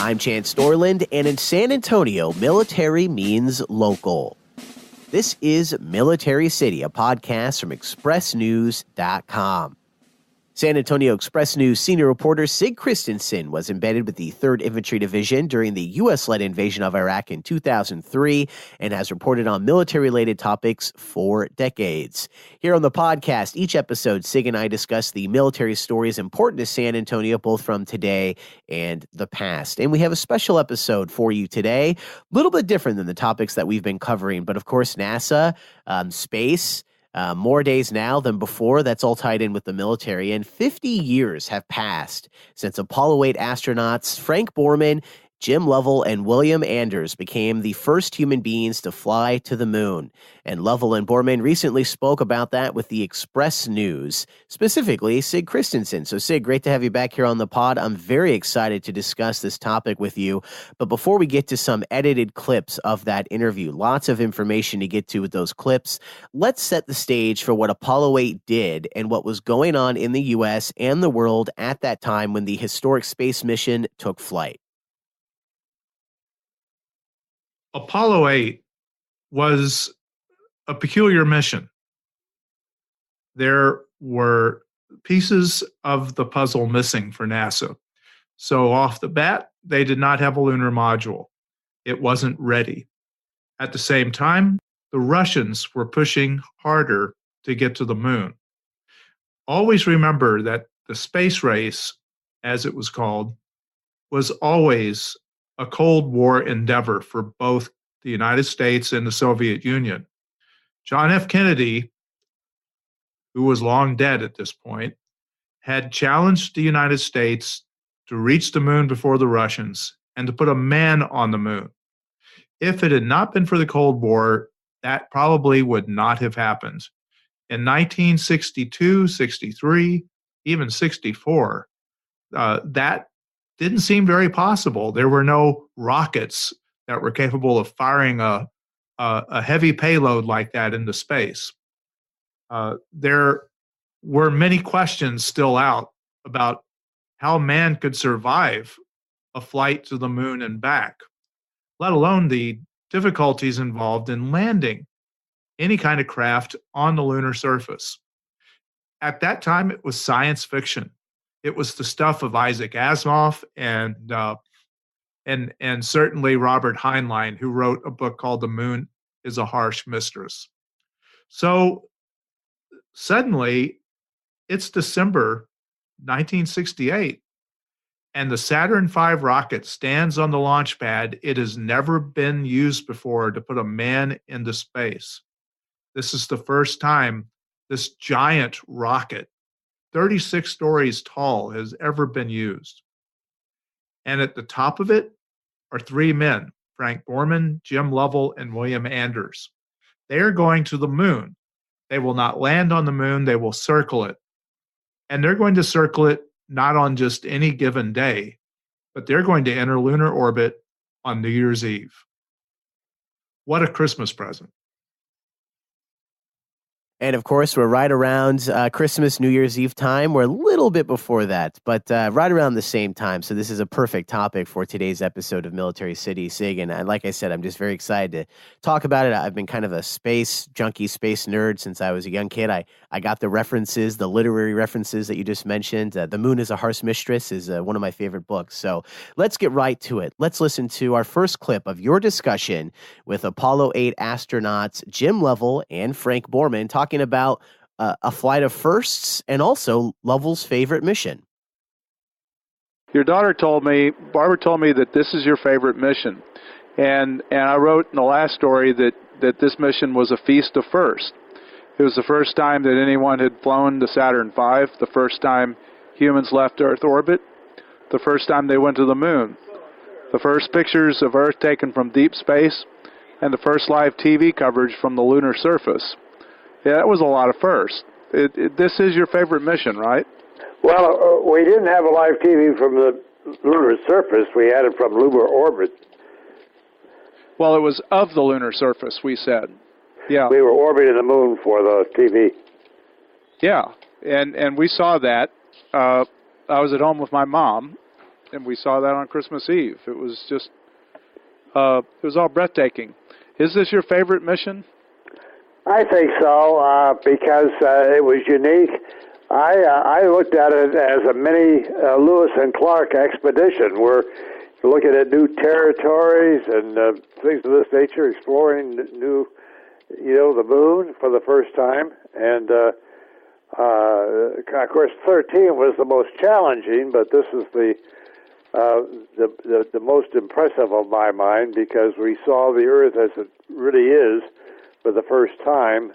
I'm Chance Norland, and in San Antonio, military means local. This is Military City, a podcast from ExpressNews.com. San Antonio Express News senior reporter Sig Christensen was embedded with the 3rd Infantry Division during the U.S.-led invasion of Iraq in 2003 and has reported on military-related topics for decades. Here on the podcast, each episode, Sig and I discuss the military stories important to San Antonio, both from today and the past. And we have a special episode for you today, a little bit different than the topics that we've been covering, but of course, NASA, space, more days now than before. That's all tied in with the military. And 50 years have passed since Apollo 8 astronauts Frank Borman, Jim Lovell, and William Anders became the first human beings to fly to the moon. And Lovell and Borman recently spoke about that with the Express News, specifically Sig Christensen. So Sig, great to have you back here on the pod. I'm very excited to discuss this topic with you. But before we get to some edited clips of that interview, lots of information to get to with those clips, let's set the stage for what Apollo 8 did and what was going on in the U.S. and the world at that time when the historic space mission took flight. Apollo 8 was a peculiar mission. There were pieces of the puzzle missing for NASA. So off the bat, they did not have a lunar module. It wasn't ready. At the same time, the Russians were pushing harder to get to the moon. Always remember that the space race, as it was called, was always a Cold War endeavor for both the United States and the Soviet Union. John F. Kennedy, who was long dead at this point, had challenged the United States to reach the moon before the Russians and to put a man on the moon. If it had not been for the Cold War, that probably would not have happened. In 1962, 63, even 64, that didn't seem very possible. There were no rockets that were capable of firing a heavy payload like that into space. There were many questions still out about how man could survive a flight to the moon and back, let alone the difficulties involved in landing any kind of craft on the lunar surface. At that time, it was science fiction. It was the stuff of Isaac Asimov and certainly Robert Heinlein, who wrote a book called The Moon is a Harsh Mistress. So suddenly, it's December 1968, and the Saturn V rocket stands on the launch pad. It has never been used before to put a man into space. This is the first time this giant rocket, 36 stories tall, has ever been used. And at the top of it are 3 men, Frank Borman, Jim Lovell, and William Anders. They are going to the moon. They will not land on the moon. They will circle it. And they're going to circle it not on just any given day, but they're going to enter lunar orbit on New Year's Eve. What a Christmas present. And of course, we're right around Christmas, New Year's Eve time. We're a little bit before that, but right around the same time. So this is a perfect topic for today's episode of Military City, Sig. And like I said, I'm just very excited to talk about it. I've been kind of a space junkie, space nerd since I was a young kid. I got the references, the literary references that you just mentioned. The Moon is a Harsh Mistress is one of my favorite books. So let's get right to it. Let's listen to our first clip of your discussion with Apollo 8 astronauts Jim Lovell and Frank Borman talking about a flight of firsts and also Lovell's favorite mission. Your daughter told me, Barbara told me that this is your favorite mission. And I wrote in the last story that this mission was a feast of first. It was the first time that anyone had flown the Saturn V, the first time humans left Earth orbit, the first time they went to the moon, the first pictures of Earth taken from deep space, and the first live TV coverage from the lunar surface. Yeah, that was a lot of firsts. This is your favorite mission, right? Well, we didn't have a live TV from the lunar surface. We had it from lunar orbit. Well, it was of the lunar surface, we said. Yeah. We were orbiting the moon for the TV. Yeah, and we saw that. I was at home with my mom. and we saw that on Christmas Eve. It was just, it was all breathtaking. Is this your favorite mission? I think so, because it was unique. I looked at it as a mini Lewis and Clark expedition, where you're looking at new territories and things of this nature, exploring new, the moon for the first time. And, of course, 13 was the most challenging, but this is the most impressive of my mind, because we saw the Earth as it really is for the first time,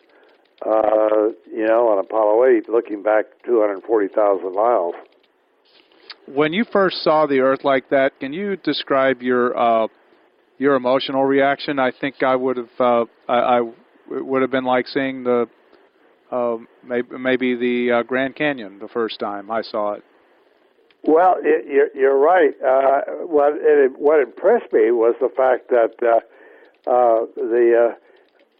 on Apollo 8, looking back 240,000 miles. When you first saw the Earth like that, can you describe your emotional reaction? I think I would have it would have been like seeing the maybe the Grand Canyon the first time I saw it. Well, you're right. What impressed me was the fact that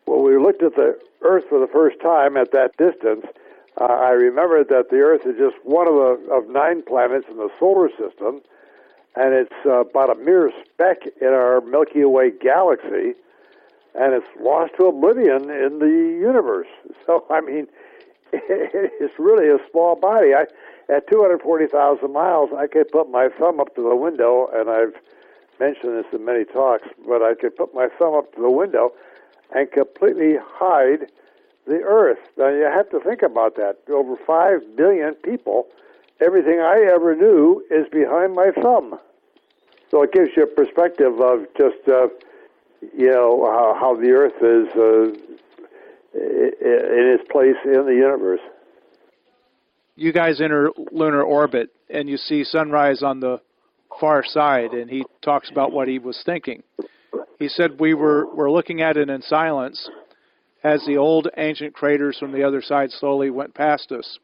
when we looked at the Earth for the first time at that distance, I remembered that the Earth is just one of 9 planets in the solar system, and it's about a mere speck in our Milky Way galaxy, and it's lost to oblivion in the universe. So, I mean, it's really a small body. At 240,000 miles, I could put my thumb up to the window, and I've mentioned this in many talks, but I could put my thumb up to the window and completely hide the Earth. Now, you have to think about that. Over 5 billion people, everything I ever knew is behind my thumb. So it gives you a perspective of just, how the Earth is in its place in the universe. You guys enter lunar orbit, and you see sunrise on the far side, and he talks about what he was thinking. He said we're looking at it in silence as the old ancient craters from the other side slowly went past us.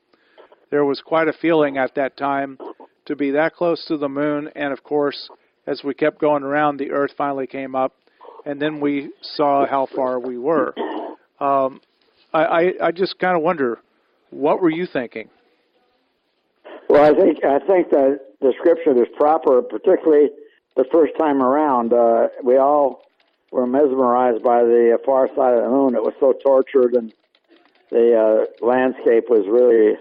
There was quite a feeling at that time to be that close to the moon, and of course, as we kept going around, the Earth finally came up, and then we saw how far we were. I just kind of wonder, what were you thinking? Well, I think that description is proper, particularly the first time around. We all were mesmerized by the far side of the moon. It was so tortured, and the landscape was really,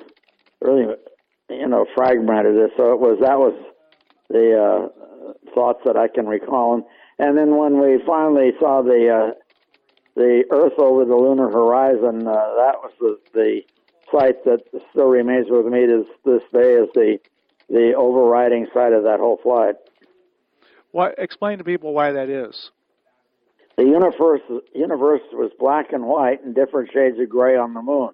fragmented. So that was the thoughts that I can recall. And then when we finally saw the Earth over the lunar horizon, that was the sight that still remains with me to this day as the overriding sight of that whole flight. Explain to people why that is. The universe was black and white and different shades of gray on the moon.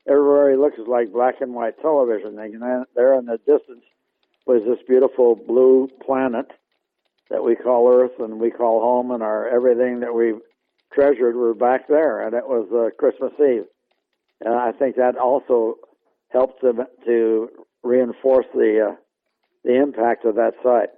Everybody looks like black and white television. And there in the distance was this beautiful blue planet that we call Earth and we call home, and everything that we treasured were back there, and it was Christmas Eve. And I think that also helped to reinforce the impact of that sight.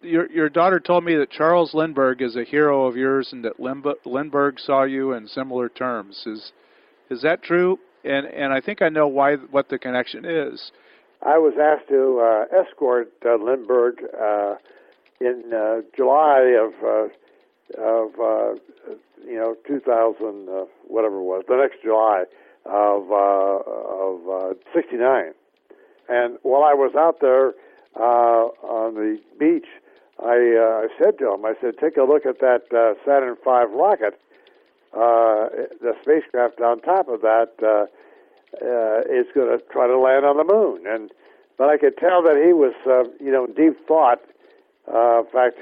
Your daughter told me that Charles Lindbergh is a hero of yours, and that Lindbergh saw you in similar terms. Is that true? And I think I know what the connection is. I was asked to escort Lindbergh in July of 2000, whatever it was, the next July of 69. And while I was out there on the beach, I said to him, take a look at that Saturn V rocket. The spacecraft on top of that is going to try to land on the moon. But I could tell that he was, deep thought. In fact,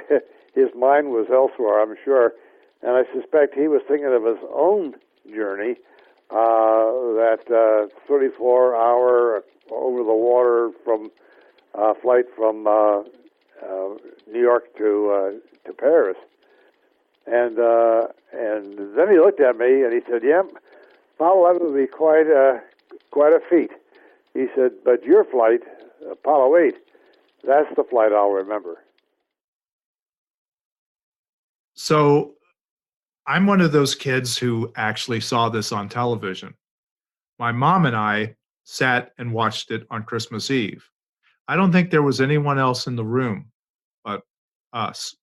his mind was elsewhere, I'm sure. And I suspect he was thinking of his own journey, that 34-hour over the water flight from New York to Paris. And then he looked at me and he said, "Yep, Apollo 11 will be quite a feat." He said, "But your flight, Apollo 8, that's the flight I'll remember." So I'm one of those kids who actually saw this on television. My mom and I sat and watched it on Christmas Eve. I don't think there was anyone else in the room but us.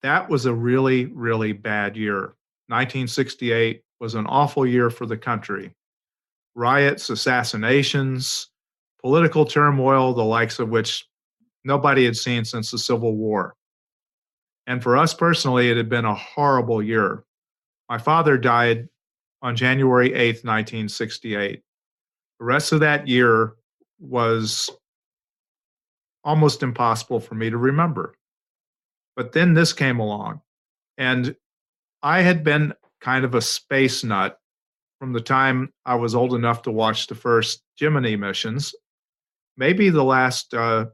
That was a really, really bad year. 1968 was an awful year for the country. Riots, assassinations, political turmoil, the likes of which nobody had seen since the Civil War. And for us personally, it had been a horrible year. My father died on January 8th, 1968. The rest of that year was almost impossible for me to remember. But then this came along, and I had been kind of a space nut from the time I was old enough to watch the first Gemini missions, maybe the last of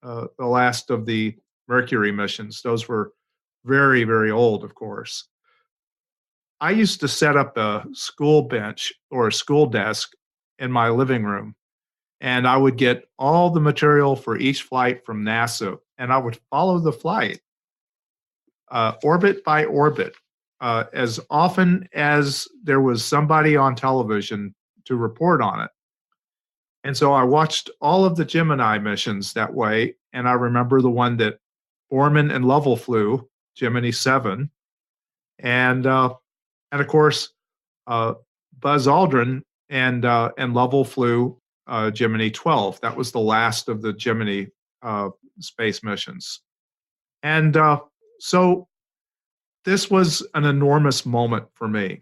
the Mercury missions. Those were very, very old, of course. I used to set up a school bench or a school desk in my living room, and I would get all the material for each flight from NASA, and I would follow the flight, orbit by orbit, as often as there was somebody on television to report on it. And so I watched all of the Gemini missions that way, and I remember the one that Borman and Lovell flew, Gemini 7, and of course Buzz Aldrin and Lovell flew Gemini 12. That was the last of the Gemini space missions. And so this was an enormous moment for me.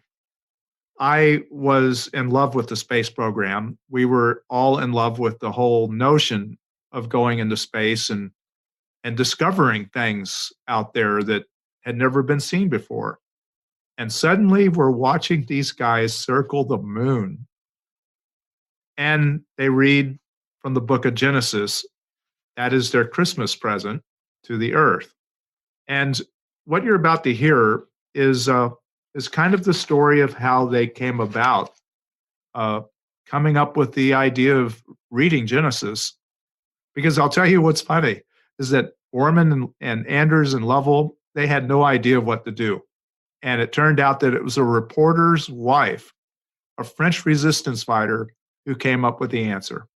I was in love with the space program. We were all in love with the whole notion of going into space and discovering things out there that had never been seen before. And suddenly we're watching these guys circle the moon. And they read from the book of Genesis. That is their Christmas present to the earth. And what you're about to hear is kind of the story of how they came about coming up with the idea of reading Genesis. Because I'll tell you what's funny is that Borman and Anders and Lovell, they had no idea what to do. And it turned out that it was a reporter's wife, a French resistance fighter, who came up with the answer.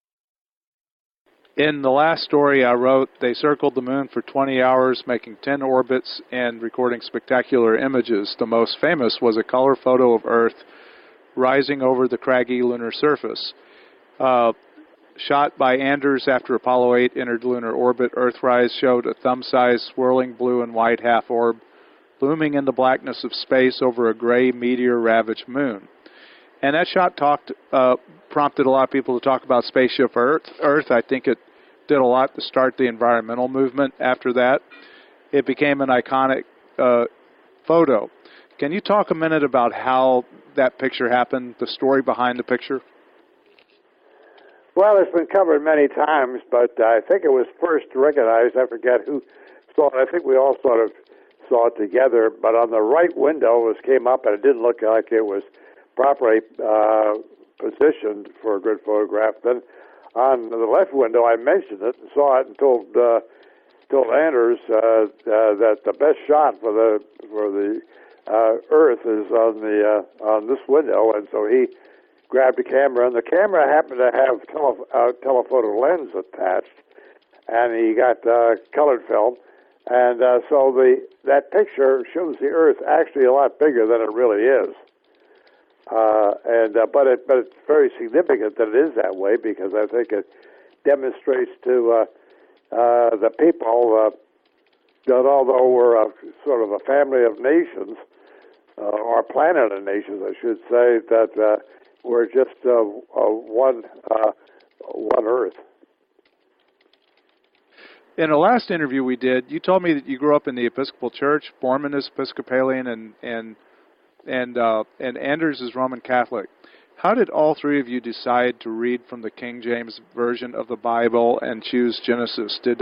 In the last story I wrote, they circled the moon for 20 hours, making 10 orbits and recording spectacular images. The most famous was a color photo of Earth rising over the craggy lunar surface. Shot by Anders after Apollo 8 entered lunar orbit, Earthrise showed a thumb-sized swirling blue and white half-orb looming in the blackness of space over a gray meteor-ravaged moon. And that shot prompted a lot of people to talk about Spaceship Earth. I think it did a lot to start the environmental movement after that. It became an iconic photo. Can you talk a minute about how that picture happened, the story behind the picture? Well, it's been covered many times, but I think it was first recognized. I forget who saw it. I think we all sort of saw it together. But on the right window, it came up, and it didn't look like it was properly positioned for a good photograph. Then on the left window, I mentioned it and saw it and told Anders that the best shot for the Earth is on this window, and so he grabbed a camera, and the camera happened to have telephoto lens attached, and he got colored film, and so that picture shows the Earth actually a lot bigger than it really is. But it's very significant that it is that way, because I think it demonstrates to the people that although we're sort of a family of nations, or a planet of nations, I should say, that we're just one Earth. In the last interview we did, you told me that you grew up in the Episcopal Church. Borman is Episcopalian, and Anders is Roman Catholic. How did all three of you decide to read from the King James Version of the Bible and choose Genesis? Did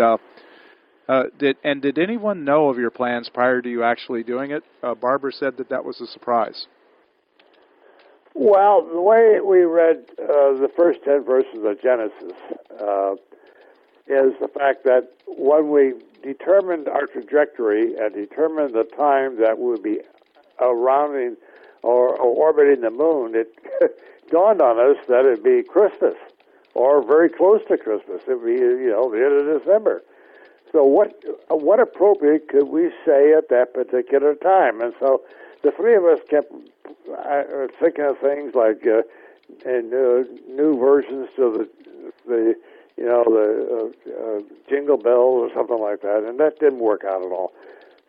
anyone know of your plans prior to you actually doing it? Barbara said that was a surprise. Well, the way we read the first 10 verses of Genesis is the fact that when we determined our trajectory and determined the time that we would be rounding or orbiting the moon, it dawned on us that it'd be Christmas or very close to Christmas. It would be, the end of December. So what appropriate could we say at that particular time? And so the three of us kept thinking of things like new versions to the Jingle Bells or something like that, and that didn't work out at all.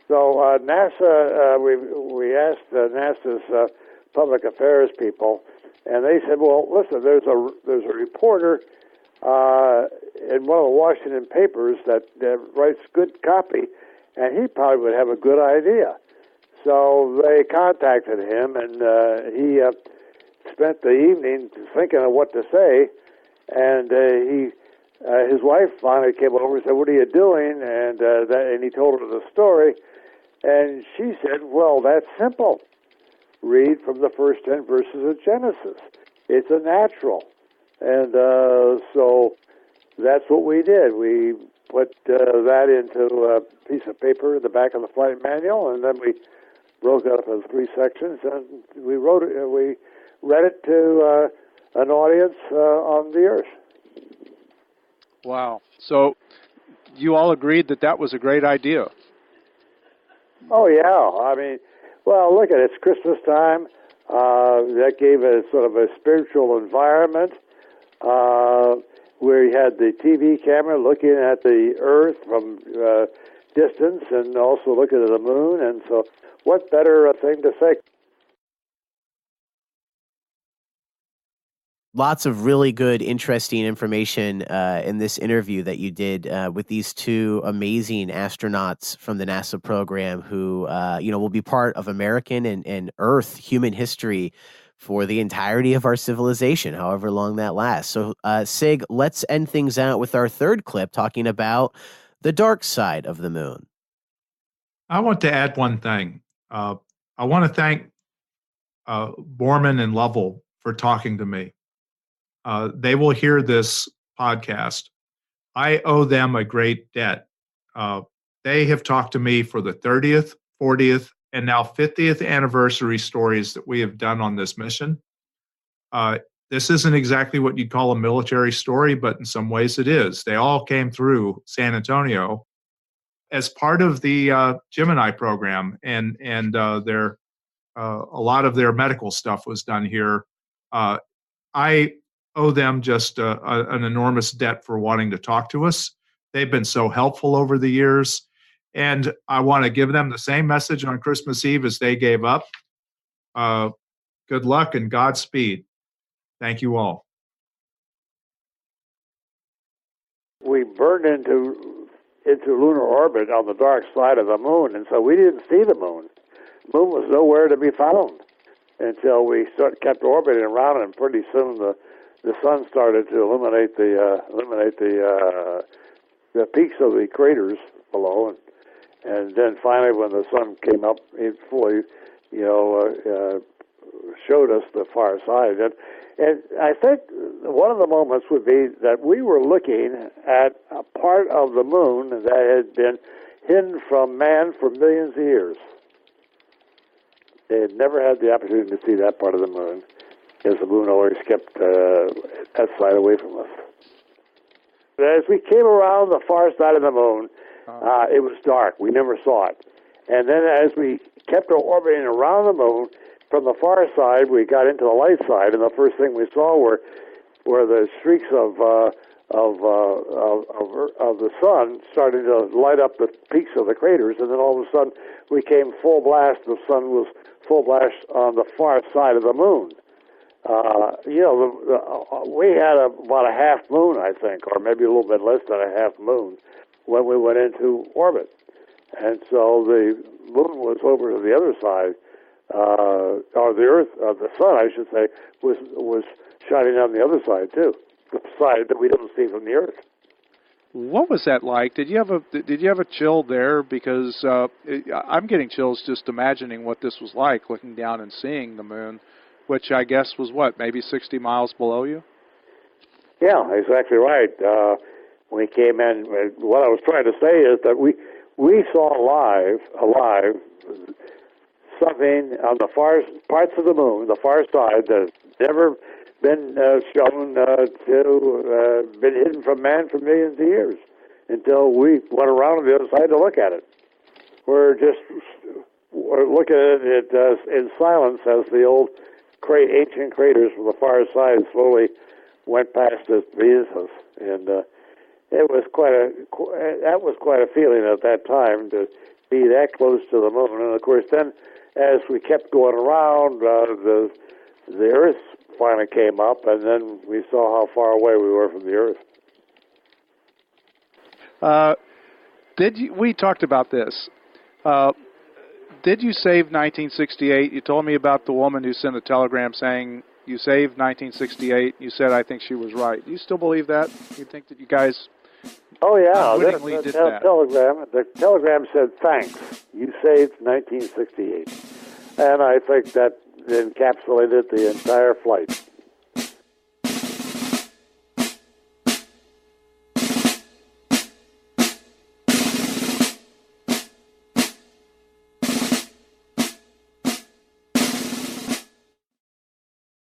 So NASA, we asked NASA's public affairs people, and they said, "Well, listen, there's a reporter in one of the Washington papers that writes good copy, and he probably would have a good idea." So they contacted him, and he spent the evening thinking of what to say, and his wife finally came over and said, "What are you doing?" And he told her the story, and she said, "Well, that's simple. Read from the first 10 verses of Genesis. It's a natural." And so that's what we did. We put that into a piece of paper in the back of the flight manual, and then we broke it up into 3 sections, and we read it to an audience on the Earth. Wow. So you all agreed that was a great idea. Oh, yeah. I mean, well, look at it. It's Christmas time. That gave it sort of a spiritual environment. We had the TV camera looking at the Earth from distance and also looking at the moon. And so what better thing to say? Lots of really good, interesting information in this interview that you did with these two amazing astronauts from the NASA program who, will be part of American and Earth human history for the entirety of our civilization, however long that lasts. So, Sig, let's end things out with our third clip talking about the dark side of the moon. I want to add one thing. I want to thank Borman and Lovell for talking to me. They will hear this podcast. I owe them a great debt. They have talked to me for the 30th, 40th, and now 50th anniversary stories that we have done on this mission. This isn't exactly what you'd call a military story, but in some ways it is. They all came through San Antonio as part of the Gemini program, and a lot of their medical stuff was done here. I owe them just an enormous debt for wanting to talk to us. They've been so helpful over the years, and I want to give them the same message on Christmas Eve as they gave up. Good luck and Godspeed. Thank you all. We burned into lunar orbit on the dark side of the moon, and so we didn't see the moon. The moon was nowhere to be found until we kept orbiting around it, and pretty soon the sun started to illuminate the peaks of the craters below, and then finally, when the sun came up, it fully, showed us the far side. And I think one of the moments would be that we were looking at a part of the moon that had been hidden from man for millions of years. They had never had the opportunity to see that part of the moon, because the moon always kept that side away from us. But as we came around the far side of the moon, it was dark. We never saw it. And then as we kept orbiting around the moon, from the far side, we got into the light side, and the first thing we saw were the streaks of the sun starting to light up the peaks of the craters, and then all of a sudden we came full blast. The sun was full blast on the far side of the moon. We had about a half moon, I think, or maybe a little bit less than a half moon when we went into orbit. And so the moon was over to the other side, or the Earth, the sun, I should say, was shining on the other side too, the side that we don't see from the Earth. What was that like? Did you have a chill there? Because I'm getting chills just imagining what this was like, looking down and seeing the moon, which I guess was maybe 60 miles below you? Yeah, exactly right. When we came in, what I was trying to say is that we saw alive something on the far parts of the moon, the far side, that been shown to been hidden from man for millions of years until we went around on the other side to look at it. We're looking at it in silence as the old ancient craters from the far side slowly went past us, and it was that was quite a feeling at that time to be that close to the moon. And of course, then as we kept going around, the Earth finally came up, and then we saw how far away we were from the Earth. We talked about this. Did you save 1968? You told me about the woman who sent a telegram saying you saved 1968. You said, I think she was right. Do you still believe that? You think that you guys unwittingly did that? The telegram said, thanks, you saved 1968. And I think that encapsulated the entire flight.